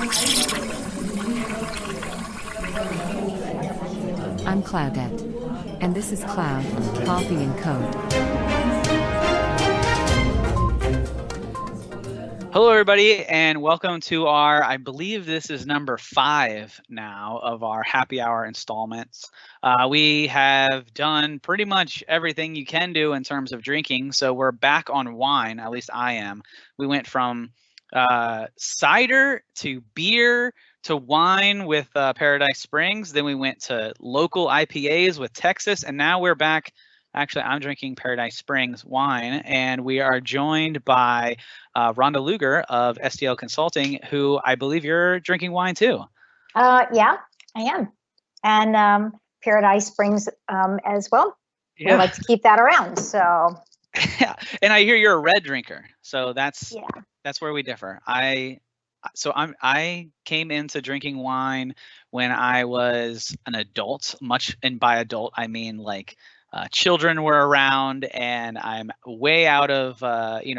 I'm Claudette, and this is Cloud, Coffee and Code. Hello, everybody, and welcome to our, I believe this is number 5 now of our happy hour installments. We have done pretty much everything you can do in terms of drinking, so we're back on wine, at least I am. We went from cider to beer to wine with Paradise Springs, then we went to local IPAs with Texas, and now we're back. Actually, I'm drinking Paradise Springs wine, and we are joined by Rhonda Lugar of SDL Consulting, who I believe you're drinking wine too. Yeah, I am. And Paradise Springs as well. Yeah. We like to keep that around. So yeah, and I hear you're a red drinker. So that's where we differ. I came into drinking wine when I was an adult, and by adult I mean like children were around, and I'm way out of you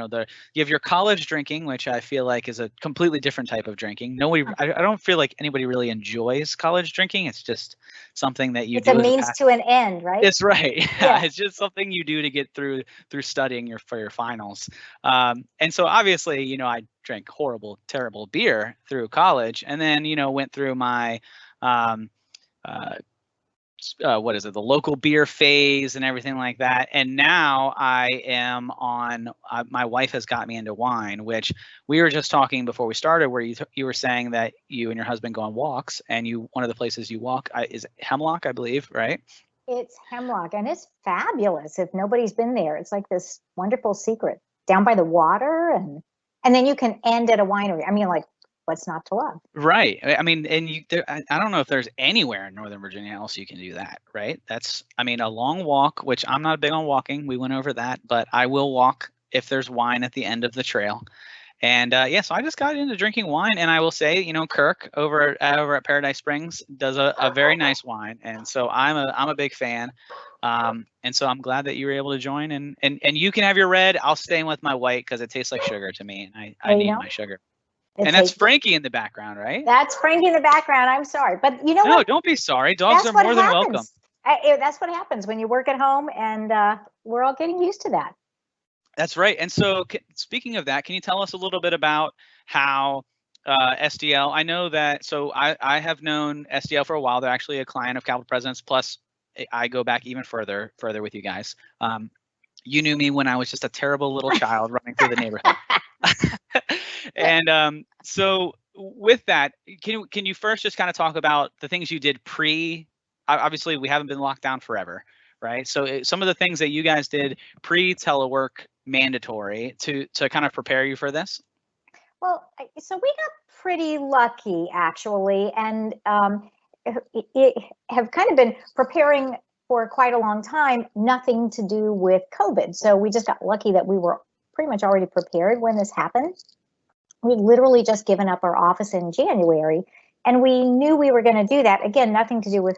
have your college drinking, which I feel like is a completely different type of drinking. I don't feel like anybody really enjoys college drinking. It's just something that you do. It's a means to an end, right? It's right. Yeah, it's just something you do to get through studying for your finals. And so obviously, I drank horrible, terrible beer through college, and then went through my the local beer phase and everything like that. And now I am on, my wife has got me into wine, which we were just talking before we started, where you were saying that you and your husband go on walks, and one of the places you walk is Hemlock, I believe, right? It's Hemlock, and it's fabulous. If nobody's been there, it's like this wonderful secret down by the water, and then you can end at a winery. I mean, like, what's not to love? Right. I mean, and I don't know if there's anywhere in Northern Virginia else you can do that, right? A long walk, which I'm not big on walking. We went over that, but I will walk if there's wine at the end of the trail. And so I just got into drinking wine, and I will say, Kirk over at Paradise Springs does a very nice wine, and so I'm a big fan. And so I'm glad that you were able to join, and you can have your red. I'll stay with my white because it tastes like sugar to me, and I need my sugar. And that's Frankie in the background, right? That's Frankie in the background. I'm sorry. But you know what? No, don't be sorry. Dogs are more than welcome. That's what happens when you work at home, and we're all getting used to that. That's right. And so speaking of that, can you tell us a little bit about how SDL, I know that, so I have known SDL for a while. They're actually a client of Capital Presidents, plus I go back even further with you guys. You knew me when I was just a terrible little child running through the neighborhood. And so with that, can you first just kind of talk about the things you did obviously we haven't been locked down forever, right? So some of the things that you guys did pre-telework mandatory to kind of prepare you for this? Well, so we got pretty lucky, actually, and have kind of been preparing for quite a long time, nothing to do with COVID. So we just got lucky that we were pretty much already prepared when this happened. We'd literally just given up our office in January, and we knew we were going to do that. Again, nothing to do with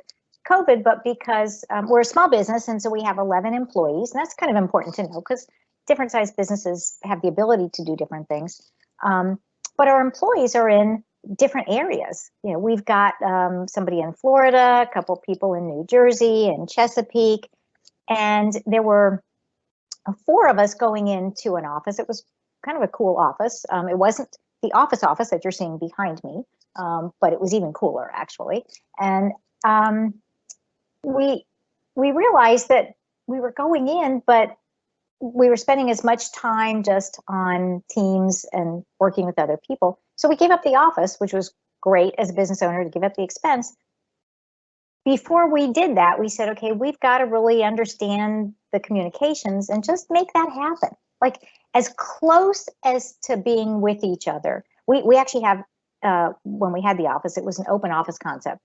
COVID, but because we're a small business, and so we have 11 employees, and that's kind of important to know because different sized businesses have the ability to do different things. But our employees are in different areas. We've got somebody in Florida, a couple people in New Jersey and Chesapeake, and there were 4 of us going into an office. It was kind of a cool office. It wasn't the office that you're seeing behind me, but it was even cooler, actually. And we realized that we were going in, but we were spending as much time just on Teams and working with other people. So we gave up the office, which was great as a business owner to give up the expense. Before we did that, we said, okay, we've got to really understand the communications and just make that happen. Like as close as to being with each other. We actually have, when we had the office, it was an open office concept.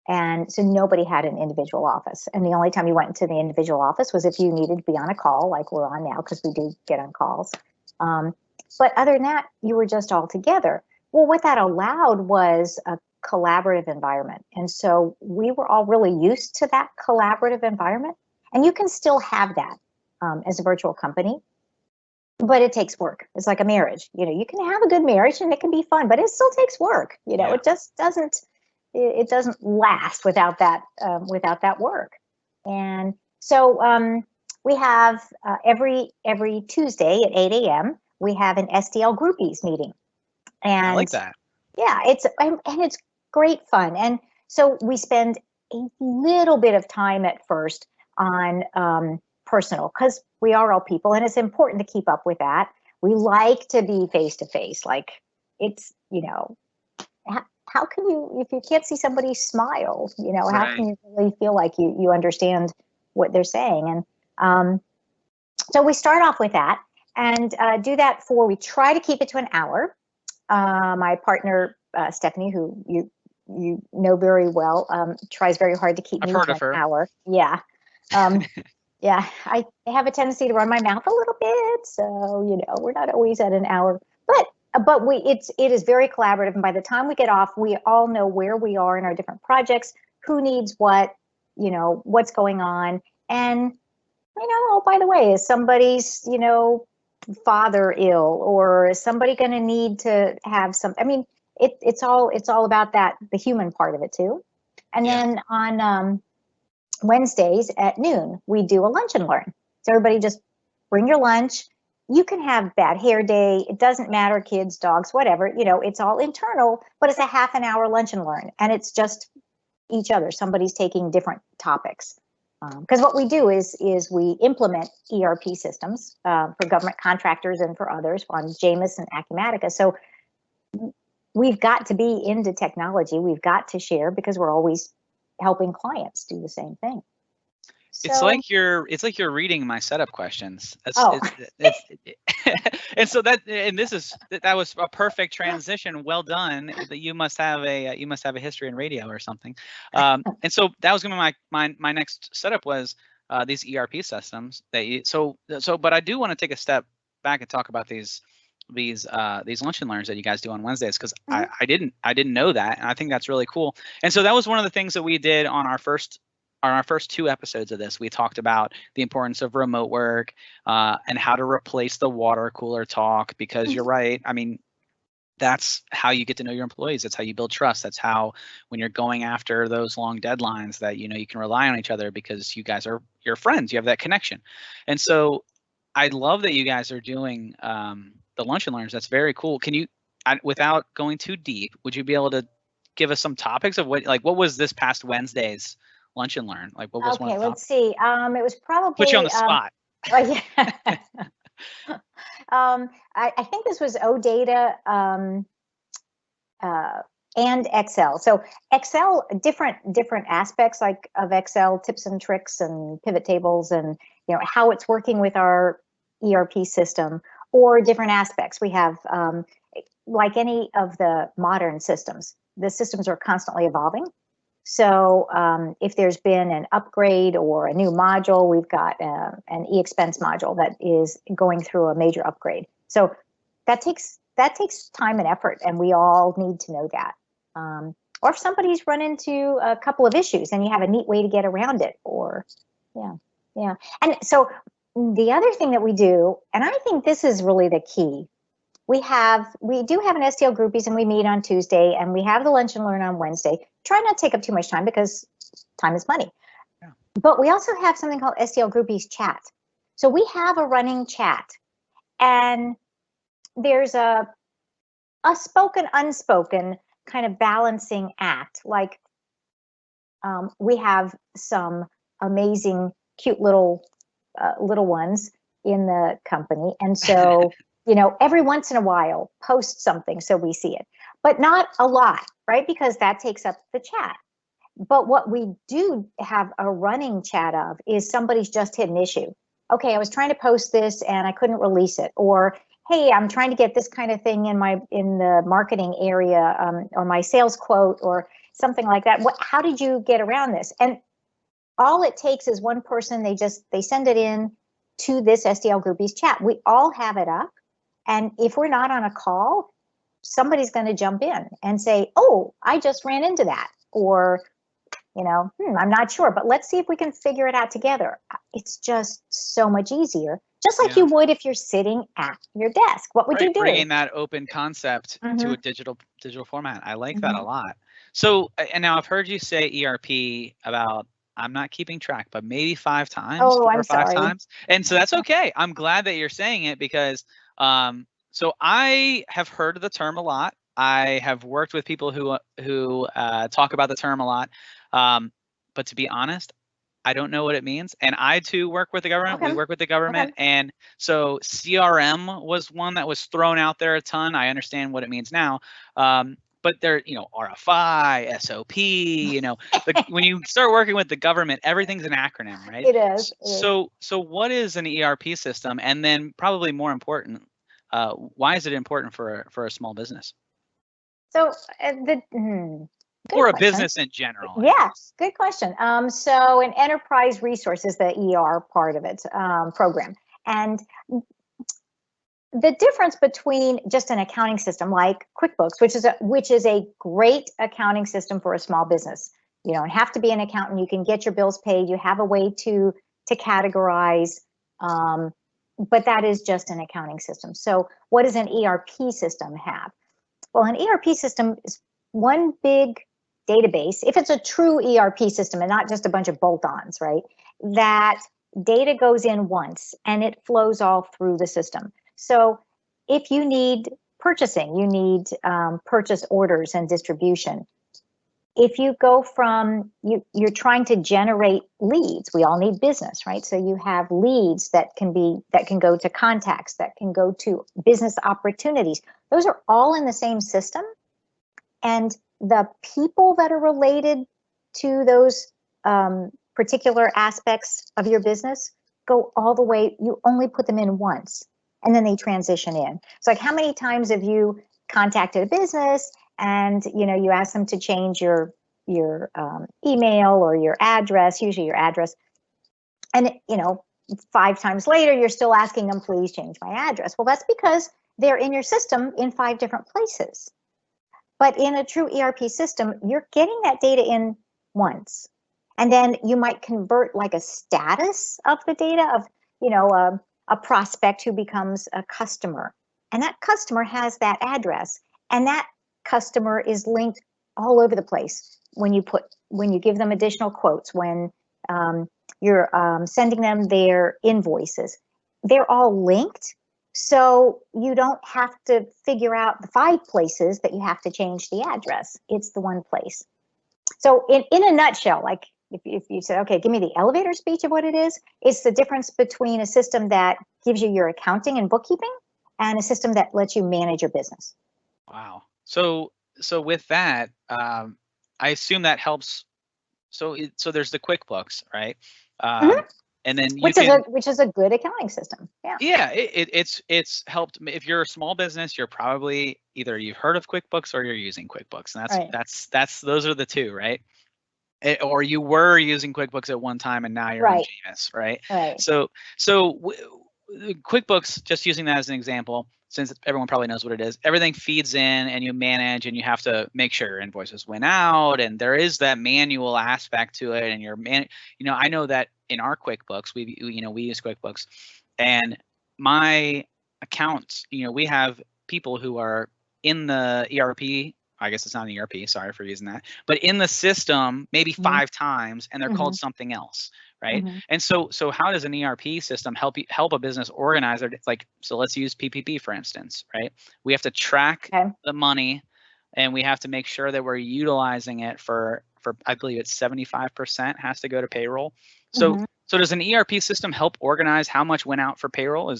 And so nobody had an individual office. And the only time you went into the individual office was if you needed to be on a call like we're on now, because we do get on calls. But other than that, you were just all together. Well, what that allowed was a collaborative environment. And so we were all really used to that collaborative environment. And you can still have that as a virtual company. but it takes work. It's like a marriage. You can have a good marriage and it can be fun, but it still takes work. Yeah. It just doesn't. It doesn't last without that work. And so we have every Tuesday at 8 a.m. we have an SDL groupies meeting, and I like that. Yeah, it's great fun. And so we spend a little bit of time at first on personal, because we are all people and it's important to keep up with that. We like to be face to face. Like, it's, how can you, if you can't see somebody smile, how Right. can you really feel like you understand what they're saying? And so we start off with that and do that we try to keep it to an hour. My partner, Stephanie, who you know very well, tries very hard to keep I've me heard to of her. an hour. Yeah. Yeah, I have a tendency to run my mouth a little bit, so we're not always at an hour. But it is very collaborative, and by the time we get off, we all know where we are in our different projects, who needs what, what's going on, and oh, by the way, is somebody's father ill, or is somebody going to need to have some? I mean, it's all about that, the human part of it too. And then on Wednesdays at noon, we do a lunch and learn. So everybody just bring your lunch. You can have bad hair day. It doesn't matter, kids, dogs, whatever. It's all internal, but it's a half an hour lunch and learn. And it's just each other. Somebody's taking different topics. Because what we do is we implement ERP systems for government contractors and for others on Jamis and Acumatica. So we've got to be into technology. We've got to share, because we're always helping clients do the same thing. So, it's like you're reading my setup questions. And so that was a perfect transition. Well done. You must have a history in radio or something. And so that was going to be my next setup was these ERP systems but I do want to take a step back and talk about these lunch and learns that you guys do on Wednesdays, because I didn't know that, and I think that's really cool. And so that was one of the things that we did on our first 2 episodes of this. We talked about the importance of remote work and how to replace the water cooler talk, because you're right. I mean, that's how you get to know your employees. That's how you build trust. That's how, when you're going after those long deadlines, that you can rely on each other, because you guys are your friends. You have that connection. And so I love that you guys are doing the lunch and learns. That's very cool. Can you, without going too deep, would you be able to give us some topics of what was this past Wednesday's lunch and learn? Like, what was one of the let's see. It was probably put you on the spot. Yeah. I think this was OData and Excel. So Excel, different aspects of Excel, tips and tricks and pivot tables, and how it's working with our ERP system, or different aspects. We have, like any of the modern systems, the systems are constantly evolving. So if there's been an upgrade or a new module, we've got an e-expense module that is going through a major upgrade. So that takes time and effort, and we all need to know that. Or if somebody's run into a couple of issues and you have a neat way to get around it, or yeah. And so the other thing that we do, and I think this is really the key, we do have an SDL groupies, and we meet on Tuesday, and we have the lunch and learn on Wednesday. Try not to take up too much time, because time is money. Yeah. But we also have something called SDL groupies chat. So we have a running chat, and there's a spoken, unspoken kind of balancing act. Like we have some amazing, cute little ones in the company, and so every once in a while post something so we see it, but not a lot, right? Because that takes up the chat. But what we do have a running chat of is somebody's just hit an issue. Okay, I was trying to post this and I couldn't release it, or hey, I'm trying to get this kind of thing in the marketing area, or my sales quote, or something like that. How did you get around this? And all it takes is one person. They send it in to this SDL groupies chat. We all have it up. And if we're not on a call, somebody's going to jump in and say, oh, I just ran into that. Or, I'm not sure, but let's see if we can figure it out together. It's just so much easier just like you would if you're sitting at your desk. What would you do? Bringing that open concept to a digital format. I like that a lot. So, and now I've heard you say ERP about, I'm not keeping track, but maybe 5 times, Oh, 4 I'm or 5 sorry. times. And so that's okay. I'm glad that you're saying it because, so I have heard of the term a lot. I have worked with people who talk about the term a lot. But to be honest, I don't know what it means. And I too work with the government. We work with the government. And so CRM was one that was thrown out there a ton. I understand what it means now. But there, RFI, SOP, when you start working with the government, everything's an acronym, right? It is. So what is an ERP system? And then probably more important, why is it important for a small business? So or a business in general? Yes, good question. So an enterprise resource is the ER part of it, program. And the difference between just an accounting system like QuickBooks, which is a great accounting system for a small business. You don't have to be an accountant. You can get your bills paid. You have a way to categorize, but that is just an accounting system. So what does an ERP system have? Well, an ERP system is one big database. If it's a true ERP system and not just a bunch of bolt-ons, right? That data goes in once and it flows all through the system. So if you need purchasing, you need purchase orders and distribution. If you go from, you're trying to generate leads, we all need business, right? So you have leads that can go to contacts, that can go to business opportunities. Those are all in the same system. And the people that are related to those particular aspects of your business go all the way, you only put them in once and then they transition in. It's like, how many times have you contacted a business and you ask them to change your email or your address, usually your address, and 5 times later you're still asking them, please change my address. Well, that's because they're in your system in 5 different places. But in a true ERP system, you're getting that data in once, and then you might convert like a status of the data of a prospect who becomes a customer, and that customer has that address, and that customer is linked all over the place. When you give them additional quotes, when you're sending them their invoices, they're all linked. So you don't have to figure out the 5 places that you have to change the address. It's the one place. So in a nutshell, like if you said, okay, give me the elevator speech of what it is, it's the difference between a system that gives you your accounting and bookkeeping and a system that lets you manage your business. Wow. So with that, I assume that helps. So there's the QuickBooks, right? And then which is a good accounting system. Yeah. Yeah, it's helped. If you're a small business, you're probably either you've heard of QuickBooks or you're using QuickBooks, and that's those are the two, right? Or you were using QuickBooks at one time and now you're on Janus, right? Right. So QuickBooks, just using that as an example, since everyone probably knows what it is, everything feeds in and you manage and you have to make sure your invoices went out, and there is that manual aspect to it. And I know that in our QuickBooks, we use QuickBooks, and my accounts, we have people who are in the ERP. I guess it's not an ERP, sorry for using that, but in the system maybe 5 times, and they're called something else, right? And so how does an ERP system help a business organize it? Like, so let's use PPP for instance, right? We have to track the money, and we have to make sure that we're utilizing it for I believe it's 75% has to go to payroll. So does an ERP system help organize how much went out for payroll?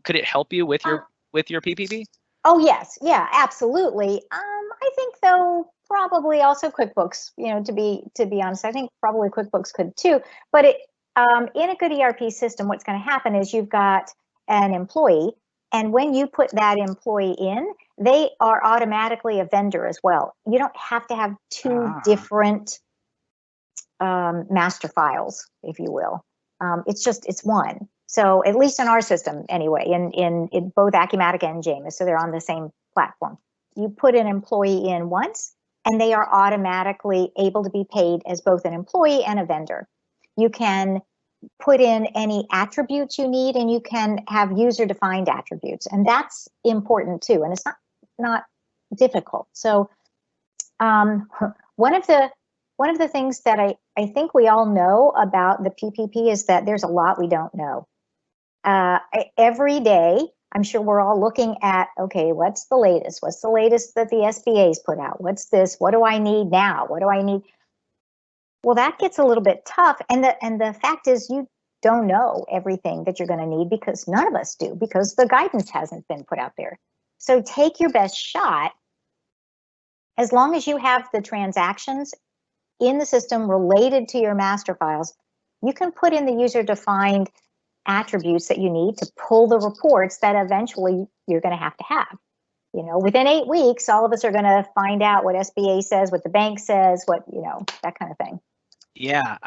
Could it help you with your PPP? Oh yes, yeah, absolutely. I think though probably also QuickBooks. To be honest, I think probably QuickBooks could too. But in a good ERP system, what's going to happen is you've got an employee, and when you put that employee in, they are automatically a vendor as well. You don't have to have 2 different master files, if you will. It's one. So at least in our system anyway, in both Acumatica and Janus, so they're on the same platform. You put an employee in once, and they are automatically able to be paid as both an employee and a vendor. You can put in any attributes you need, and you can have user-defined attributes, and that's important too. And it's not difficult. So one of the things that I think we all know about the PPP is that there's a lot we don't know. Every day, I'm sure we're all looking at, okay, what's the latest? What's the latest that the SBA's put out? What's this? What do I need now? What do I need? Well, that gets a little bit tough. And the fact is, you don't know everything that you're going to need, because none of us do, because the guidance hasn't been put out there. So take your best shot. As long as you have the transactions in the system related to your master files, you can put in the user-defined attributes that you need to pull the reports that eventually you're going to have. Within 8 weeks, all of us are going to find out what SBA says, what the bank says, that kind of thing. Yeah,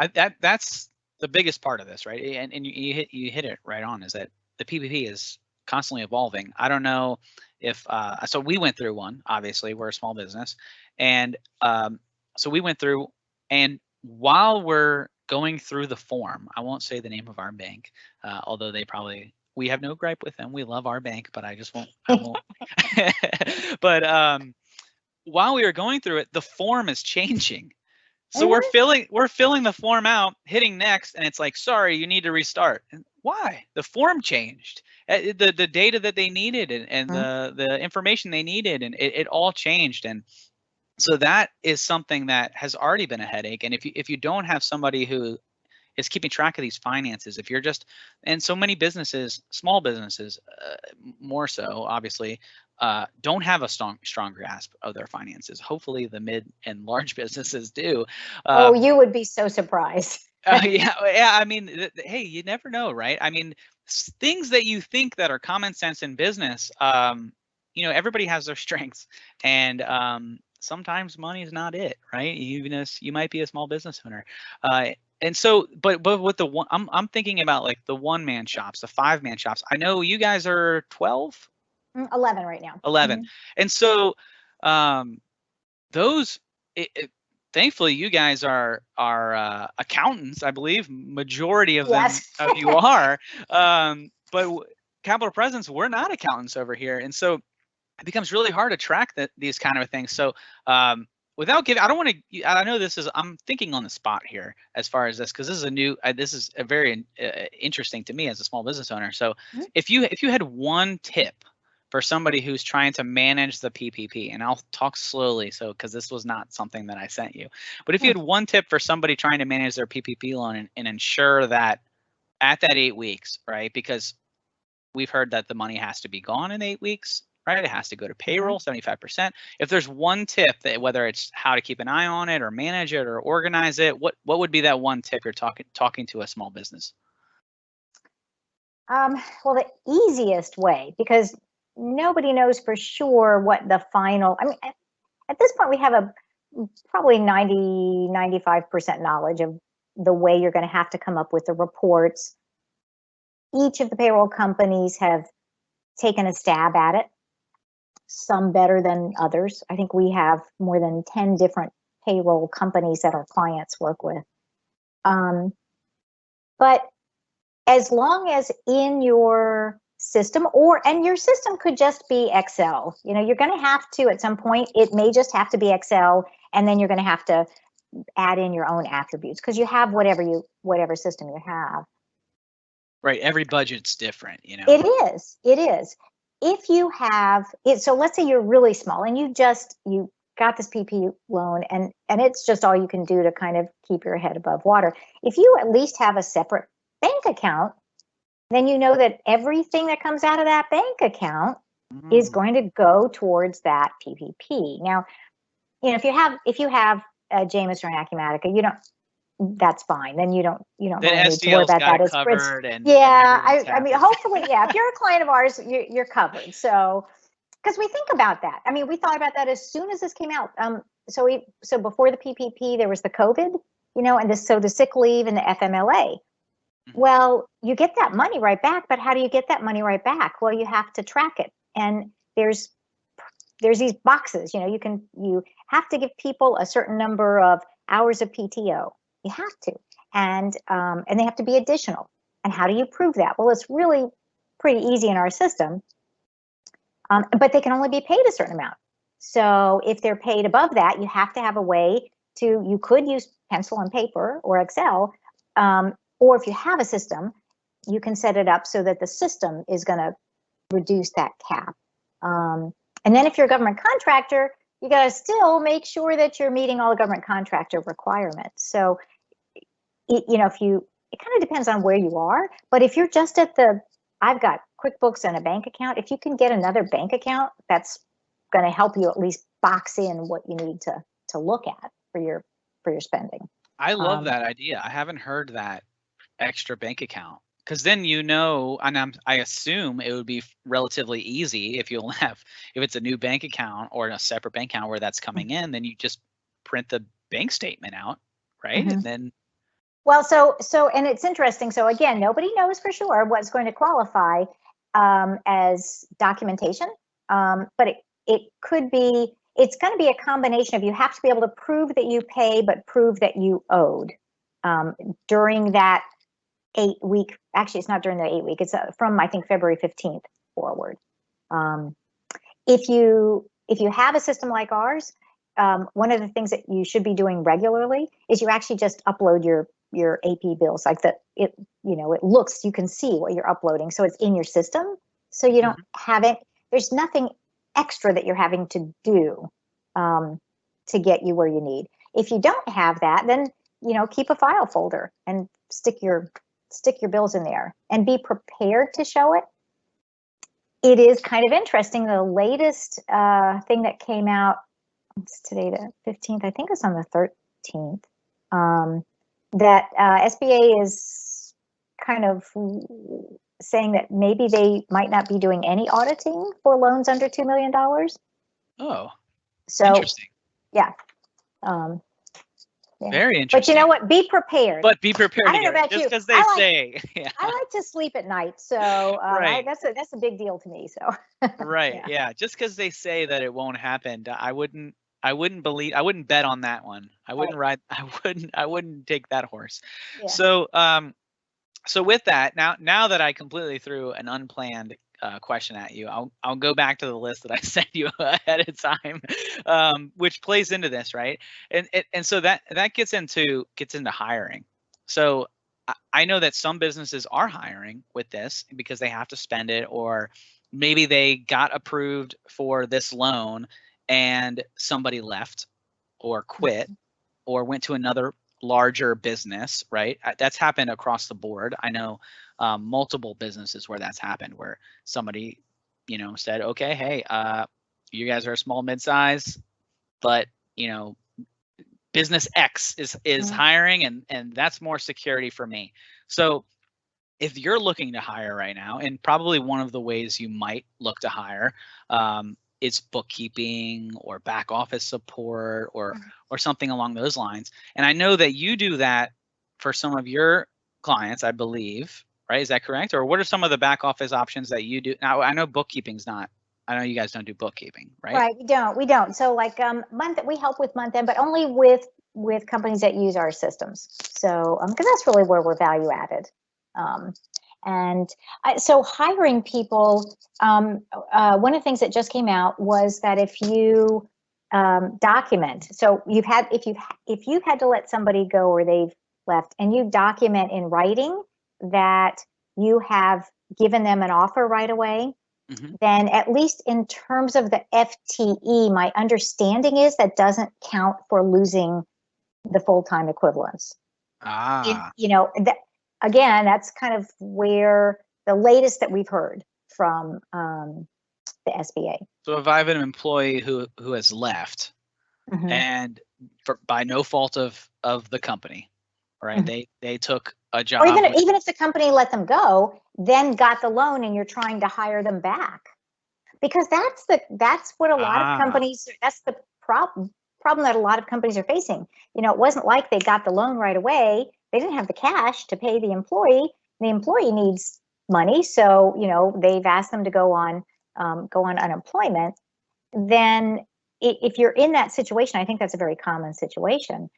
that's the biggest part of this, right? And you hit it right on, is that the PPP is constantly evolving. I don't know if so we went through one. Obviously, we're a small business, and so we went through, and while we're going through the form, I won't say the name of our bank, although we have no gripe with them. We love our bank, but I won't. But while we were going through it, the form is changing. So we're filling the form out, hitting next, and it's like, sorry, you need to restart. And why? The form changed. The data that they needed, and the information they needed, and it all changed. And so that is something that has already been a headache. And if you don't have somebody who is keeping track of these finances, if you're just, and so many businesses, small businesses, more so obviously, don't have a strong grasp of their finances. Hopefully the mid and large businesses do. You would be so surprised. Yeah. I mean, hey, you never know, right? I mean, things that you think that are common sense in business, everybody has their strengths, and sometimes money is not it, right? Even as you might be a small business owner. And so, but with the one, I'm thinking about like the one-man shops, the 5-man shops. I know you guys are 12? 11 right now. 11. Mm-hmm. And so those, thankfully, you guys are accountants, I believe. Majority of them of you are. But Capital Presence, we're not accountants over here. And so it becomes really hard to track these kind of things. So without giving, I don't want to, I know this is, I'm thinking on the spot here as far as this, because this is this is a very interesting to me as a small business owner. So if you had one tip for somebody who's trying to manage the PPP, and I'll talk slowly, so because this was not something that I sent you, but if you had one tip for somebody trying to manage their PPP loan and ensure that at that 8 weeks, right? Because we've heard that the money has to be gone in 8 weeks. Right, it has to go to payroll, 75%. If there's one tip, that whether it's how to keep an eye on it or manage it or organize it, what would be that one tip you're talking to a small business? Well, the easiest way, because nobody knows for sure what the final, I mean, at this point we have probably 95% knowledge of the way you're going to have to come up with the reports. Each of the payroll companies have taken a stab at it. Some better than others. I think we have more than 10 different payroll companies that our clients work with. But as long as in your system, and your system could just be Excel, you're going to have to, at some point, it may just have to be Excel, and then you're going to have to add in your own attributes, because you have whatever system you have. Right. Every budget's different, It is. If you have it, so let's say you're really small and you got this PP loan, and it's just all you can do to kind of keep your head above water. If you at least have a separate bank account, then you know that everything that comes out of that bank account is going to go towards that PPP. Now, if you have Jameis or an Acumatica, that's fine. Then you don't really need to worry about that. It's covered. And I mean, hopefully, if you're a client of ours, you're covered. So, because we think about that. I mean, we thought about that as soon as this came out. So before the PPP, there was the COVID, and the sick leave and the FMLA. Well, you get that money right back, but how do you get that money right back? Well, you have to track it, and there's these boxes. You have to give people a certain number of hours of PTO. You have to. and they have to be additional. And how do you prove that? Well, it's really pretty easy in our system, but they can only be paid a certain amount. So if they're paid above that, you have to have a way to, you could use pencil and paper or Excel, or if you have a system, you can set it up so that the system is going to reduce that cap. And then if you're a government contractor, you got to still make sure that you're meeting all the government contractor requirements. So, you know, it kind of depends on where you are, but if you're just at I've got QuickBooks and a bank account, if you can get another bank account, that's going to help you at least box in what you need to look at for your spending. I love that idea. I haven't heard that extra bank account, because then, you know, and I assume it would be relatively easy if it's a new bank account or a separate bank account where that's coming in, then you just print the bank statement out, right? And then. Well, so and it's interesting. So again, nobody knows for sure what's going to qualify as documentation, but it could be. It's going to be a combination of, you have to be able to prove that you pay, but prove that you owed during that 8 week. Actually, it's not during the 8 week. It's from, I think, February 15th forward. If you have a system like ours, one of the things that you should be doing regularly is you actually just upload your AP bills, like it looks, you can see what you're uploading, so it's in your system, so you don't have it. There's nothing extra that you're having to do to get you where you need. If you don't have that, then, you know, keep a file folder and stick your bills in there and be prepared to show it. It is kind of interesting. The latest thing that came out, it's today the 15th, I think it's on the 13th, that SBA is kind of saying that maybe they might not be doing any auditing for loans under $2 million. Oh, so interesting. Yeah. Very interesting. But you know what? Be prepared. But be prepared. I don't know about just you. because they say. Yeah. I like to sleep at night, so right. That's a big deal to me. So. Right. Yeah. Just because they say that it won't happen, I wouldn't bet on that one. I wouldn't take that horse. Yeah. So with that, now that I completely threw an unplanned question at you, I'll go back to the list that I sent you ahead of time, which plays into this, right? And so that gets into hiring. So I know that some businesses are hiring with this because they have to spend it, or maybe they got approved for this loan and somebody left or quit or went to another larger business, right? That's happened across the board. I know multiple businesses where that's happened, where somebody, you know, said, okay, hey, you guys are a small mid-size, but, you know, business X is hiring, and that's more security for me. So if you're looking to hire right now, and probably one of the ways you might look to hire is bookkeeping or back office support or something along those lines. And I know that you do that for some of your clients, I believe, right? Is that correct? Or what are some of the back office options that you do? Now, I know bookkeeping's not, I know you guys don't do bookkeeping, right? Right, we don't. So like we help with month end, but only with companies that use our systems. So because that's really where we're value added. So hiring people, one of the things that just came out was that if you document, so if you've had to let somebody go or they've left, and you document in writing that you have given them an offer right away, then at least in terms of the FTE, my understanding is that doesn't count for losing the full-time equivalents. Again, that's kind of where the latest that we've heard from the SBA. So if I have an employee who has left and by no fault of the company, right? They took a job. Or even if the company let them go, then got the loan and you're trying to hire them back. Because that's what a lot of companies, that's the problem that a lot of companies are facing. You know, it wasn't like they got the loan right away. They didn't have the cash to pay the employee. The employee needs money, so you know they've asked them to go on unemployment. Then, if you're in that situation, I think that's a very common situation.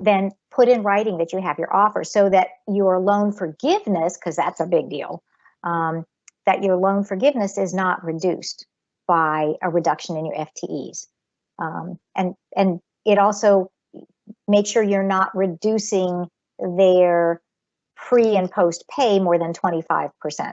then put in writing that you have your offer so that your loan forgiveness, because that's a big deal, that your loan forgiveness is not reduced by a reduction in your FTEs. And it also makes sure you're not reducing their pre and post pay more than 25%.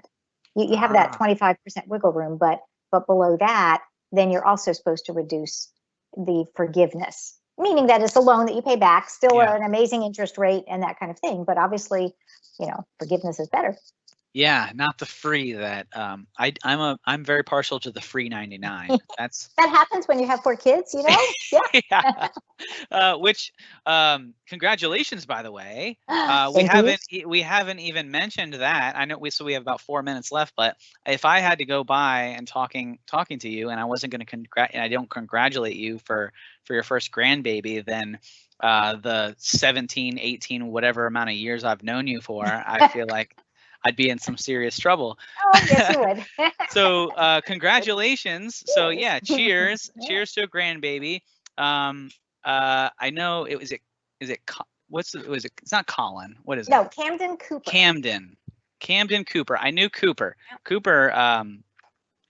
You have that 25% wiggle room, but below that, then you're also supposed to reduce the forgiveness, meaning that it's a loan that you pay back, still an amazing interest rate and that kind of thing. But obviously, forgiveness is better. Yeah, not the free that I'm very partial to the free 99. That happens when you have 4 kids, Yeah. Which congratulations, by the way. We haven't even mentioned that. I know we have about 4 minutes left, but if I had to go by and talking to you, and I wasn't going to I don't congratulate you for your first grandbaby, then the 17, 18, whatever amount of years I've known you for, I feel like I'd be in some serious trouble. Oh, yes, you would. So congratulations. So yeah, cheers. Cheers to a grandbaby. I know it's not Colin. What is it? No, Camden Cooper. Camden Cooper. I knew Cooper. Cooper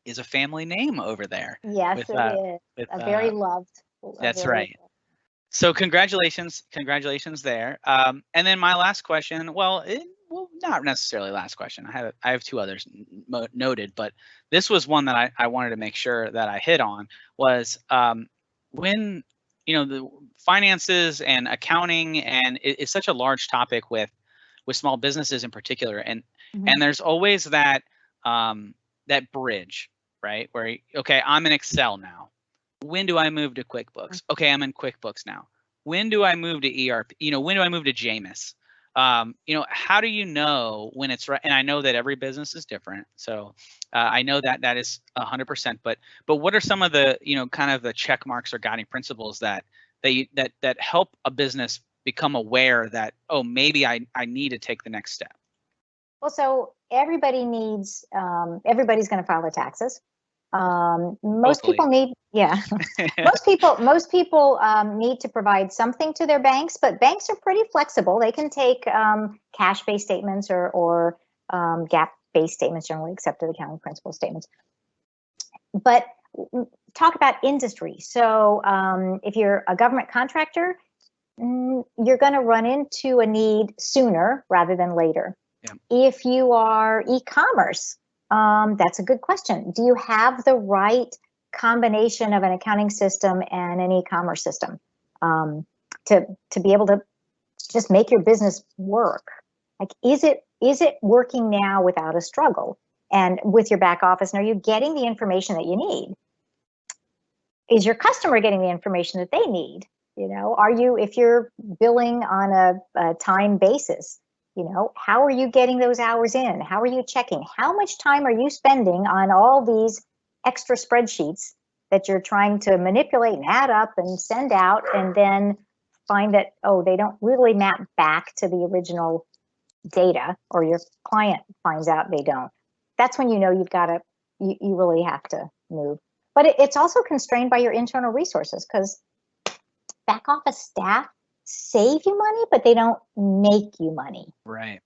is a family name over there. Yes, it is. Very loved. That's right. So congratulations there. And then my last question, well, not necessarily last question. I have 2 others noted, but this was one that I wanted to make sure that I hit on was when, the finances and accounting, and it's such a large topic with small businesses in particular. And there's always that bridge, right? Where, okay, I'm in Excel now. When do I move to QuickBooks? Okay, I'm in QuickBooks now. When do I move to ERP? When do I move to JAMIS? How do you know when it's right? And I know that every business is different. So I know that is 100%, but what are some of the, kind of the check marks or guiding principles that help a business become aware that, oh, maybe I need to take the next step? Well, so everybody's going to file their taxes. Most people need need to provide something to their banks, but banks are pretty flexible. They can take cash-based statements or GAAP-based statements, generally accepted accounting principle statements. But talk about industry. So if you're a government contractor, you're going to run into a need sooner rather than later. Yeah. If you are e-commerce, that's a good question. Do you have the right combination of an accounting system and an e-commerce system to be able to just make your business work? Like, is it working now without a struggle? And with your back office, and are you getting the information that you need? Is your customer getting the information that they need? If you're billing on a time basis, how are you getting those hours in? How are you checking? How much time are you spending on all these extra spreadsheets that you're trying to manipulate and add up and send out, and then find that, oh, they don't really map back to the original data, or your client finds out they don't? That's when you really have to move. But it's also constrained by your internal resources, because back office staff save you money, but they don't make you money. Right.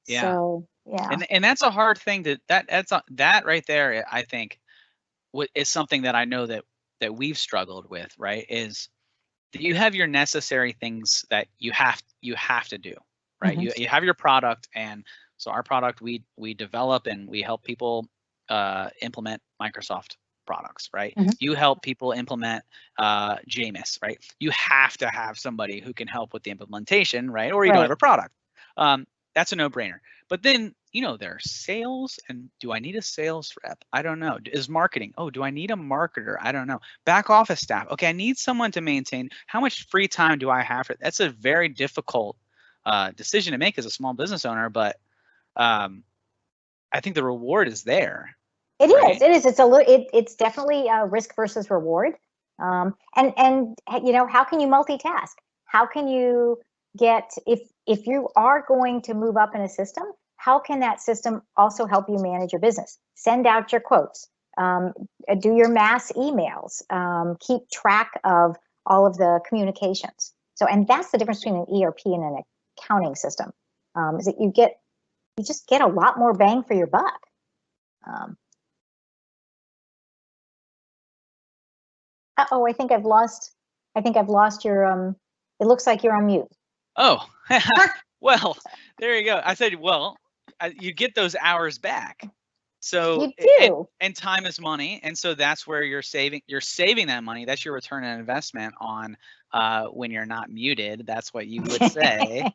Yeah. So yeah. And that's a hard thing that right there, I think, is something that I know that we've struggled with, right? Is that you have your necessary things that you have to do, right? You have your product, and so our product we develop and we help people implement Microsoft products, right? You help people implement JAMIS, right? You have to have somebody who can help with the implementation, right? Or you don't have a product. That's a no-brainer. But then, there's sales, and do I need a sales rep? I don't know. Is marketing? Oh, do I need a marketer? I don't know. Back office staff. Okay, I need someone to maintain. How much free time do I have? That's a very difficult decision to make as a small business owner, but I think the reward is there. It is. It's definitely risk versus reward. And how can you multitask? How can you if you are going to move up in a system, how can that system also help you manage your business? Send out your quotes, do your mass emails, keep track of all of the communications. So, and that's the difference between an ERP and an accounting system, is that you just get a lot more bang for your buck. Uh-oh, I think I've lost your, it looks like you're on mute. Oh, well, there you go. I said, well, you get those hours back. So You do. and time is money, and so that's where you're saving that money. That's your return on investment on when you're not muted. That's what you would say.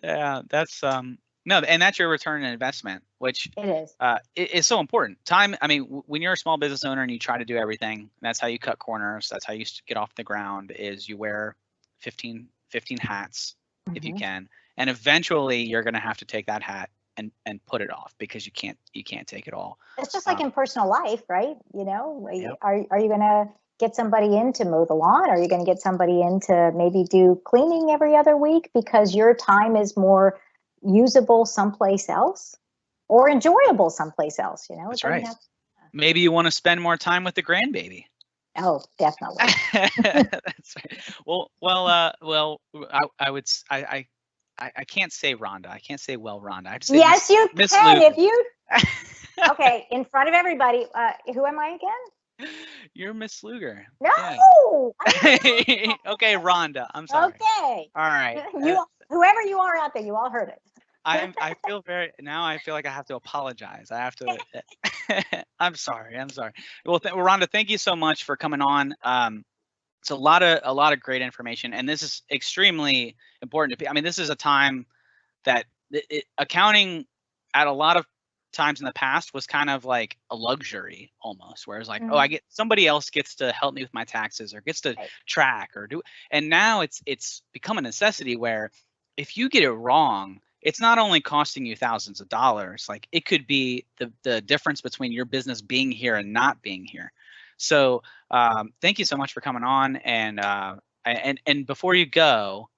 Yeah, that's no, and that's your return on investment, which It is. it is so important. Time. I mean, when you're a small business owner and you try to do everything, that's how you cut corners. That's how you get off the ground. Is you wear 15 hats if you can, and eventually you're going to have to take that hat and put it off because you can't take it all. It's just like in personal life, right? You know, Yep. are you going to get somebody in to mow the lawn? Are you going to get somebody in to maybe do cleaning every other week because your time is more usable someplace else or enjoyable someplace else? You know, That's right. Maybe you want to spend more time with the grandbaby. Oh, definitely. That's right. Well, I can't say Rhonda. I can't say Rhonda. I have to say yes, you Miss can Lugar. if you. Okay, in front of everybody. Who am I again? You're Miss Lugar. No. Yeah. Okay, Rhonda. I'm sorry. Okay. All right. Whoever you are out there, you all heard it. I feel like I have to apologize. I have to. I'm sorry. Well, Rhonda, thank you so much for coming on. It's a lot of great information, and this is extremely important to. I mean, this is a time that accounting at a lot of times in the past was kind of like a luxury almost, whereas like, oh, somebody else gets to help me with my taxes or gets to track or do, and now it's become a necessity where if you get it wrong, it's not only costing you thousands of dollars, like it could be the difference between your business being here and not being here. So thank you so much for coming on, and before you go,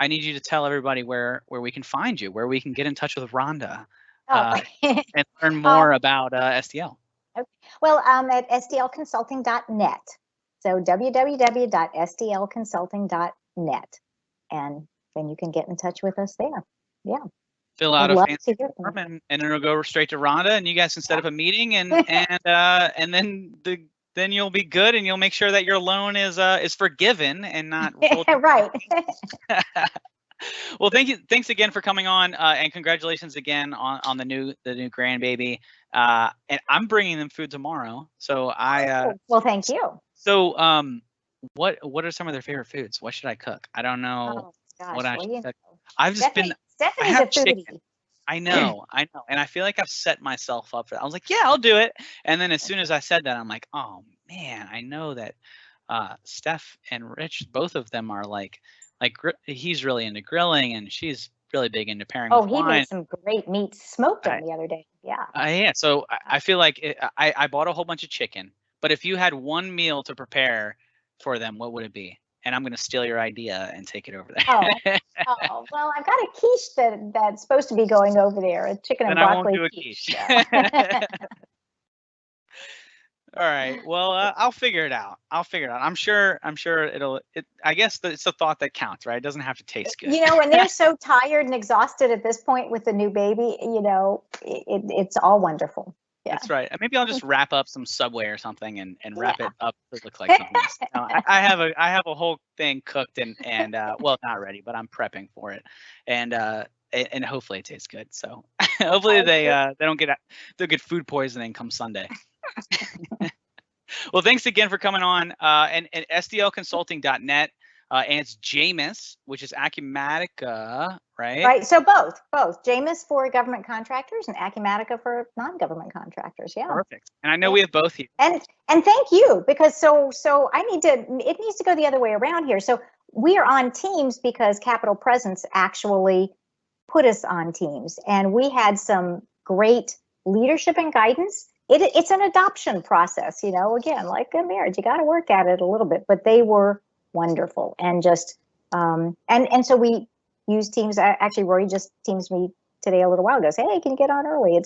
I need you to tell everybody where we can find you, where we can get in touch with Rhonda, and learn more about SDL. Okay. Well, at sdlconsulting.net. So www.sdlconsulting.net, and then you can get in touch with us there. Yeah. Fill out a fancy form, and it'll go straight to Rhonda, and you guys can set up a meeting, and then you'll be good, and you'll make sure that your loan is forgiven and not right. Well, thanks again for coming on, and congratulations again on the new grandbaby. And I'm bringing them food tomorrow, so well, thank you. So what are some of their favorite foods? What should I cook? I don't know what I should cook. I've just been. Stephanie's a foodie. I know, and I feel like I've set myself up for that. I was like, yeah, I'll do it, and then as soon as I said that, I'm like, oh man, I know that Steph and Rich, both of them are like he's really into grilling, and she's really big into pairing with wine. Oh, he made some great meat, smoked them the other day. Yeah. Yeah. So I feel like I bought a whole bunch of chicken, but if you had one meal to prepare for them, what would it be? And I'm going to steal your idea and take it over there. Oh, well, I've got a quiche that's supposed to be going over there, a chicken and broccoli I won't do a quiche. All right. Well, I'll figure it out. I'm sure I guess it's the thought that counts, right? It doesn't have to taste good. You know, when they're so tired and exhausted at this point with the new baby, you know, it's all wonderful. Yeah. That's right. Maybe I'll just wrap up some Subway or something and wrap it up to look like something else. No, I have a whole thing cooked and well, not ready, but I'm prepping for it, and hopefully it tastes good. So hopefully they'll get food poisoning come Sunday. Well, thanks again for coming on, and SDLconsulting.net. And it's Jamis, which is Acumatica, right? Right. So both. Jamis for government contractors and Acumatica for non-government contractors. Yeah. Perfect. And I know we have both here. And thank you, because so it needs to go the other way around here. So we are on Teams because Capital Presence actually put us on Teams, and we had some great leadership and guidance. It's an adoption process, you know, again, like a marriage, you got to work at it a little bit, but they were wonderful. And just and so we use Teams. Actually, Rory just Teams me today a little while ago. Say, hey, can you get on early?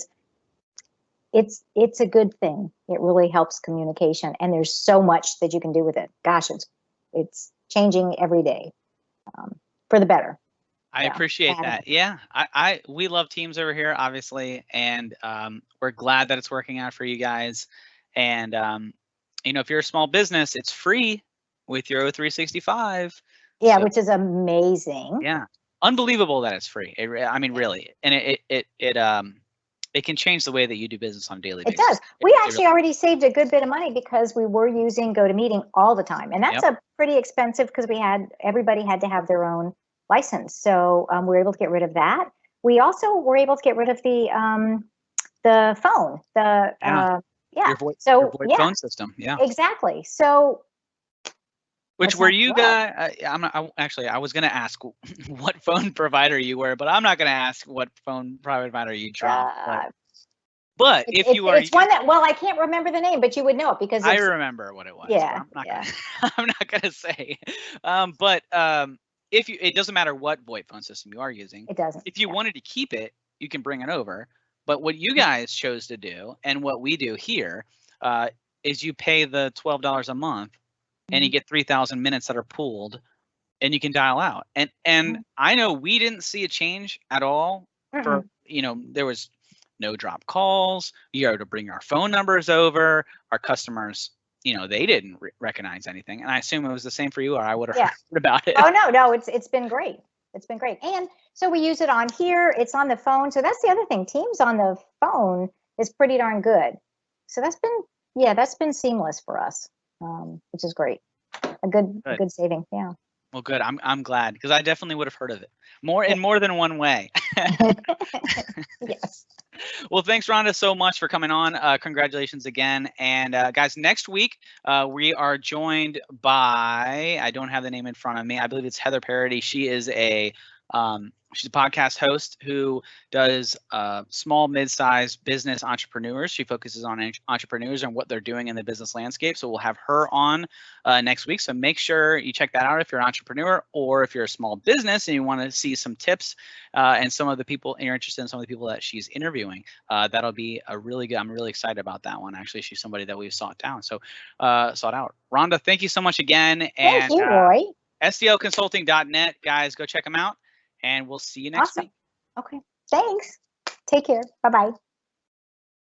It's a good thing. It really helps communication, and there's so much that you can do with it. Gosh, it's changing every day for the better. I appreciate that. Yeah, we love Teams over here, obviously, and we're glad that it's working out for you guys. And you know, if you're a small business, it's free with your O365. Yeah, So, which is amazing. yeah, unbelievable that it's free. I mean, really, and it can change the way that you do business on a daily basis. It does. We actually already saved a good bit of money because we were using GoToMeeting all the time, and that's a pretty expensive because everybody had to have their own license. So we were able to get rid of that. We also were able to get rid of the phone, your VoIP phone system. Yeah, exactly. So. Which were you guys? I was going to ask what phone provider you were, but I'm not going to ask what phone provider you dropped. But if you are, it's one that, well, I can't remember the name, but you would know it because I remember what it was. Yeah, I'm not going to say. But if you, it doesn't matter what VoIP phone system you are using. It doesn't. If you wanted to keep it, you can bring it over. But what you guys chose to do, and what we do here, is you pay the $12 a month. And you get 3,000 minutes that are pooled, and you can dial out. And I know we didn't see a change at all. For there was no drop calls. You had to bring our phone numbers over. Our customers, they didn't recognize anything. And I assume it was the same for you, or I would have heard about it. Oh no, it's been great. It's been great. And so we use it on here. It's on the phone. So that's the other thing. Teams on the phone is pretty darn good. So that's been seamless for us. Which is great. A good saving. Yeah. Well, good. I'm glad, because I definitely would have heard of it in more than one way. Yes. Well, thanks, Rhonda, so much for coming on. Congratulations again. And guys, next week we are joined by, I don't have the name in front of me, I believe it's Heather Parody. She is she's a podcast host who does small, mid-sized business entrepreneurs. She focuses on entrepreneurs and what they're doing in the business landscape. So we'll have her on next week. So make sure you check that out if you're an entrepreneur, or if you're a small business and you want to see some tips and some of the people, and you're interested in some of the people that she's interviewing. That'll be a really good. I'm really excited about that one. Actually, she's somebody that we've sought out. Rhonda, thank you so much again. Thank you, Roy. SDLconsulting.net, guys, go check them out. And we'll see you next week. Okay. Thanks. Take care. Bye-bye.